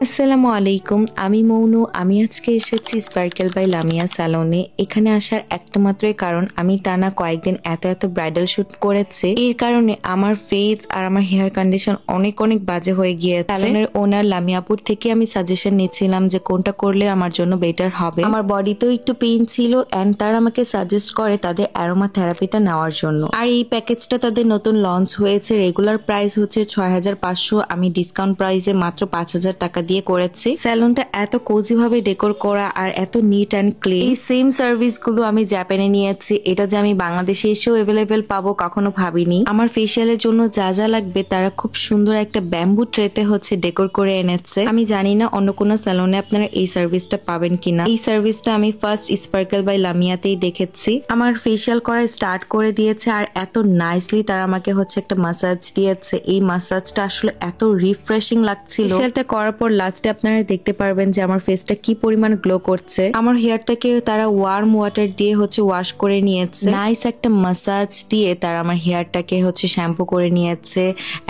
আসসালামু আলাইকুম, আমি মৌনু। আমি আজকে এসেছি স্পার্কেল বাই লামিয়া স্যালনে। এখানে আসার একটা মাত্রই কারণ, আমি টানা কয়েকদিন এত ব্রাইডাল শুট করেছি। এর কারণে আমার ফেস আর আমার হেয়ার কন্ডিশন অনেক বাজে হয়ে গিয়েছে। স্যালনের ওনার লামিয়াপুর থেকে আমি সাজেশন নিচ্ছিলাম যে কোনটা করলে আমার জন্য বেটার হবে। আমার বডিতেও একটু পেইন ছিল এন্ড তারা আমাকে সাজেস্ট করে তাদের অ্যারোমা থেরাপিটা নেওয়ার জন্য। আর এই প্যাকেজটা তাদের নতুন লঞ্চ হয়েছে। রেগুলার প্রাইস হচ্ছে ৬,৫০০, আমি ডিসকাউন্ট প্রাইসে মাত্র ৫,০০০ টাকা দিয়ে করেছি। স্যালনটা এত কোজি ভাবে ডেকোর করা আর এত নিট অ্যান্ড ক্লিন। এই সেম সার্ভিস গুলো আমি জাপানে নিয়েছি। এটা যে আমি বাংলাদেশে এসেও এভেলেবেল পাবো কখনো ভাবিনি। আমার ফেসিয়ালের জন্য যা যা লাগবে তারা খুব সুন্দর একটা ব্যাম্বু ট্রেতে ডেকোর করে এনেছে। আমি জানি না অন্য কোনো স্যালনে আপনারা এই সার্ভিসটা পাবেন কিনা। এই সার্ভিসটা আমি ফার্স্ট স্পার্কেল বাই লামিয়াতেই দেখেছি। আমার ফেসিয়াল করা স্টার্ট করে দিয়েছে আর এত নাইসলি তারা আমাকে একটা মাসাজ দিয়েছে। এই মাসাজটা আসলে এত রিফ্রেশিং লাগছিল। ফেসিয়ালটা করার পর লাস্টে আপনারা দেখতে পারবেন যে আমার ফেসটা কি পরিমাণ গ্লো করছে। আমার হেয়ারটাকে তারা ওয়ার্ম ওয়াটার দিয়ে ওয়াশ করে নিয়েছে। নাইস একটা মাসাজ দিয়ে তারা আমার হেয়ারটাকে শ্যাম্পু করে নিয়েছে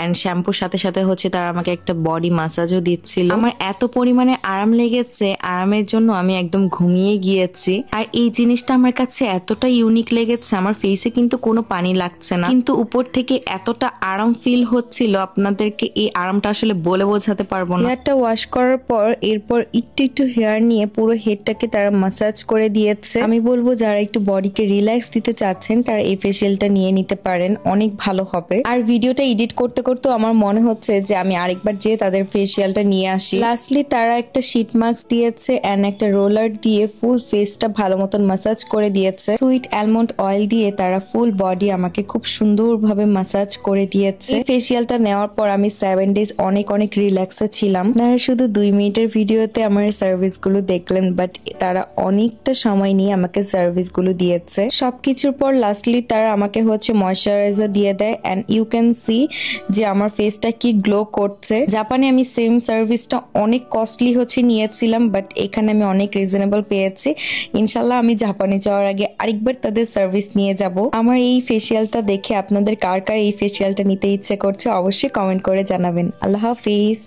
এন্ড শ্যাম্পুর সাথে সাথে তারা আমাকে একটা বডি মাসাজও দিচ্ছিল। আমার এত পরিমাণে আরাম লেগেছে, আরামের জন্য আমি একদম ঘুমিয়ে গিয়েছি। আর এই জিনিসটা আমার কাছে এতটা ইউনিক লেগেছে। আমার ফেসে কিন্তু কোনো পানি লাগছে না, কিন্তু উপর থেকে এতটা আরাম ফিল হচ্ছিল, আপনাদেরকে এই আরামটা আসলে বলে বোঝাতে পারবো না। হেয়ারটা ওয়াশ করার পর এরপর একটু হেয়ার নিয়ে পুরো হেডটাকে তারা মাসাজ করে দিয়েছে। আমি বলবো যারা একটু বডিকে রিল্যাক্স দিতে চাচ্ছেন তারা এই ফেসিয়ালটা নিয়ে নিতে পারেন, অনেক ভালো হবে। আর ভিডিওটা এডিট করতে করতে আমার মনে হচ্ছে যে আমি আরেকবার যেয়ে তাদের ফেসিয়ালটা নিয়ে আসি। লাস্টলি তারা একটা শীট মাস্ক দিয়েছে এন্ড একটা রোলার দিয়ে ফুল ফেসটা ভালো মতন মাসাজ করে দিয়েছে। সুইট অ্যালমন্ড অয়েল দিয়ে তারা ফুল বডি আমাকে খুব সুন্দরভাবে মাসাজ করে দিয়েছে। এই ফেসিয়ালটা নেওয়ার পর আমি 7 ডেজ অনেক রিল্যাক্সে ছিলাম। তারা শুধু 2 মিনিটের ভিডিওতে আমার সার্ভিস গুলো দেখলেন, বাট তারা অনেকটা সময় নিয়ে আমাকে সার্ভিস গুলো দিয়েছে। সবকিছুর পর লাস্টলি তারা আমাকে ময়শ্চারাইজার দিয়ে দেয় এন্ড ইউ ক্যান সি যে আমার ফেসটা কি গ্লো করছে। জাপানে আমি সেম সার্ভিসটা অনেক কস্টলি নিয়েছিলাম, বাট এখানে আমি অনেক রিজনেবল পেয়েছি। ইনশাল্লাহ আমি জাপানে যাওয়ার আগে আরেকবার তাদের সার্ভিস নিয়ে যাব। আমার এই ফেসিয়ালটা দেখে আপনাদের কার কার এই ফেসিয়ালটা নিতে ইচ্ছে করছে অবশ্যই কমেন্ট করে জানাবেন। আল্লাহ হাফিজ।